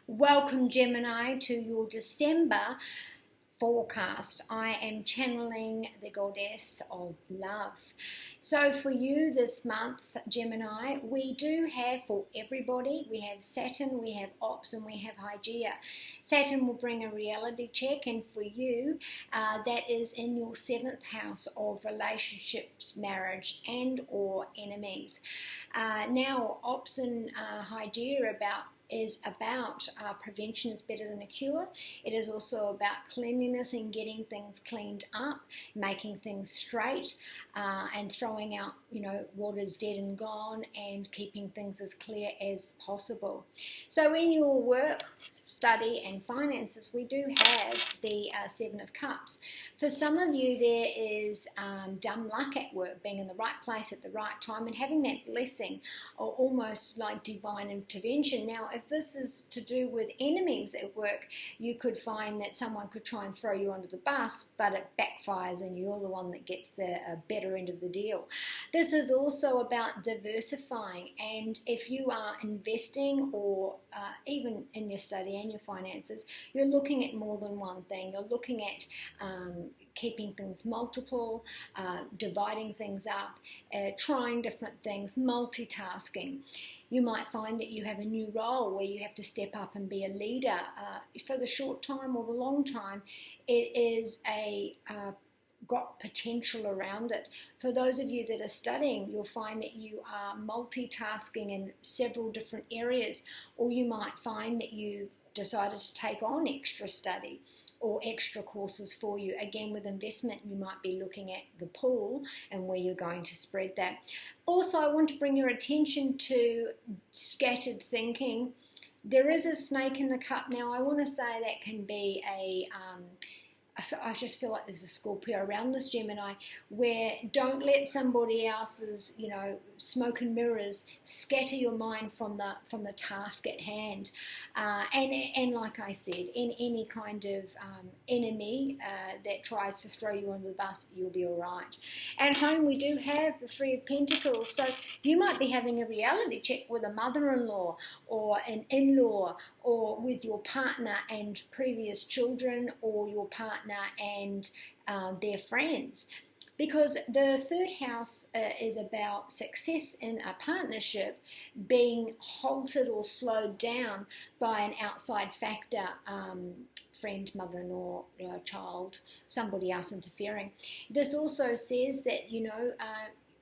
Welcome, Gemini, to your December forecast. I am channeling the goddess of love. So for you this month, Gemini, we do have, for everybody, we have Saturn, we have Ops, and we have Hygeia. Saturn will bring a reality check, and for you, that is in your 7th house of relationships, marriage, and or enemies. Now, Ops and Hygeia is about prevention is better than a cure. It is also about cleanliness and getting things cleaned up, making things straight, and throwing out, what is dead and gone, and keeping things as clear as possible. So in your work, study and finances, we do have the 7 of Cups. For some of you, there is dumb luck at work, being in the right place at the right time and having that blessing, or almost like divine intervention. Now, if this is to do with enemies at work, you could find that someone could try and throw you under the bus, but it backfires and you're the one that gets the better end of the deal. This is also about diversifying, and if you are investing or even in your study and your finances, you're looking at more than one thing. You're looking at keeping things multiple, dividing things up, trying different things, multitasking. You might find that you have a new role where you have to step up and be a leader. For the short time or the long time, it is got potential around it. For those of you that are studying, you'll find that you are multitasking in several different areas, or you might find that you've decided to take on extra study or extra courses for you. Again, with investment, you might be looking at the pool and where you're going to spread that. Also, I want to bring your attention to scattered thinking. There is a snake in the cup. Now, I want to say that can be I just feel like there's a Scorpio around this, Gemini, where don't let somebody else's, smoke and mirrors scatter your mind from the task at hand. And like I said, in any kind of enemy that tries to throw you under the bus, you'll be all right. At home, we do have the 3 of Pentacles, so you might be having a reality check with a mother-in-law or an in-law, or with your partner and previous children, or your partner and their friends, because the 3rd house is about success in a partnership being halted or slowed down by an outside factor, friend, mother-in-law, child, somebody else interfering. This also says that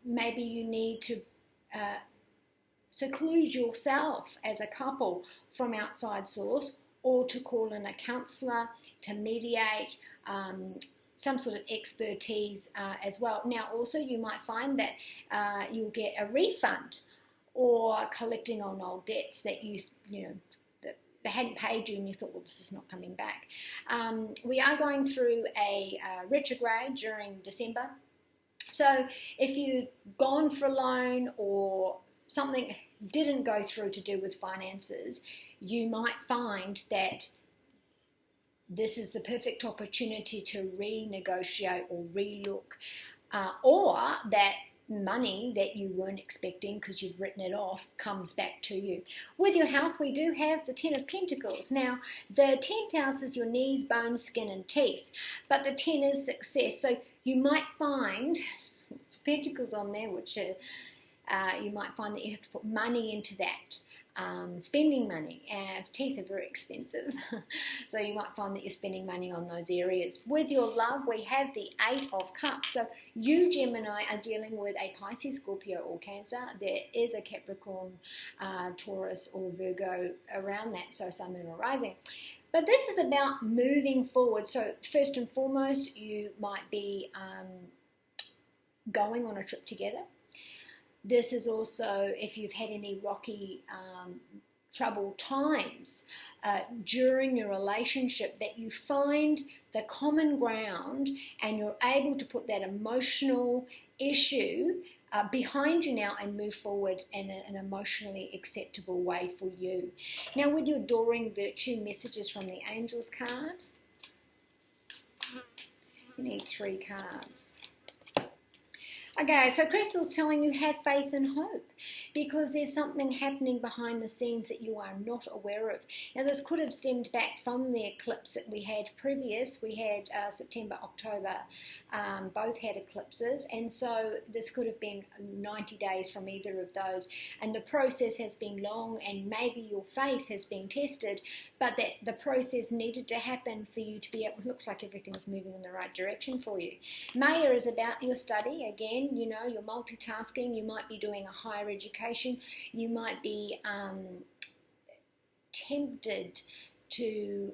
maybe you need to seclude yourself as a couple from outside source, or to call in a counsellor to mediate, some sort of expertise as well. Now, also, you might find that you'll get a refund, or collecting on old debts that that they hadn't paid you and you thought, well, this is not coming back. We are going through a retrograde during December. So if you've gone for a loan or something didn't go through to do with finances, you might find that this is the perfect opportunity to renegotiate or relook, or that money that you weren't expecting because you'd written it off comes back to you. With your health, we do have the 10 of Pentacles. Now, the 10th house is your knees, bones, skin and teeth, but the 10 is success. So you might find, it's Pentacles on there, which you might find that you have to put money into that. Spending money. Teeth are very expensive, so you might find that you're spending money on those areas. With your love, we have the 8 of Cups. So you, Gemini, are dealing with a Pisces, Scorpio or Cancer. There is a Capricorn, Taurus or Virgo around that, so Sun and Rising. But this is about moving forward. So first and foremost, you might be going on a trip together. This is also if you've had any rocky, troubled times during your relationship, that you find the common ground and you're able to put that emotional issue behind you now and move forward in an emotionally acceptable way for you. Now, with your Adoring Virtue, messages from the Angels card, you need 3 cards. Okay, so Crystal's telling you have faith and hope. because there's something happening behind the scenes that you are not aware of. Now, this could have stemmed back from the eclipse that we had previous. We had September, October, both had eclipses, and so this could have been 90 days from either of those, and the process has been long, and maybe your faith has been tested, but that the process needed to happen for you to be able, looks like everything's moving in the right direction for you. Maya is about your study. Again, you know, you're multitasking. You might be doing a higher education. You might be tempted to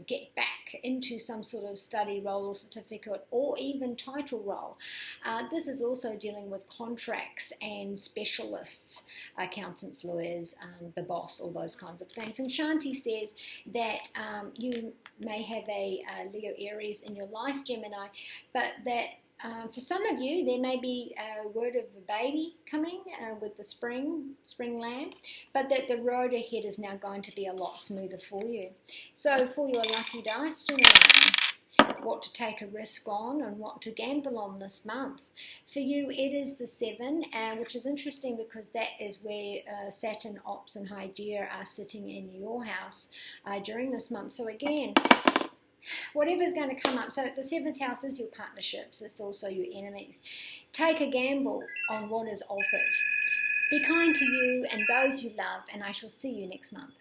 get back into some sort of study role or certificate or even title role. This is also dealing with contracts and specialists, accountants, lawyers, the boss, all those kinds of things. And Shanti says that you may have a Leo Aries in your life, Gemini, but that for some of you, there may be a word of a baby coming with the spring lamb, but that the road ahead is now going to be a lot smoother for you. So for your lucky dice, Gemini, what to take a risk on and what to gamble on this month. For you, it is the 7, which is interesting because that is where Saturn, Ops and High Gear are sitting in your house during this month. So again, whatever's going to come up. So the 7th house is your partnerships. It's also your enemies. Take a gamble on what is offered. Be kind to you and those you love, and I shall see you next month.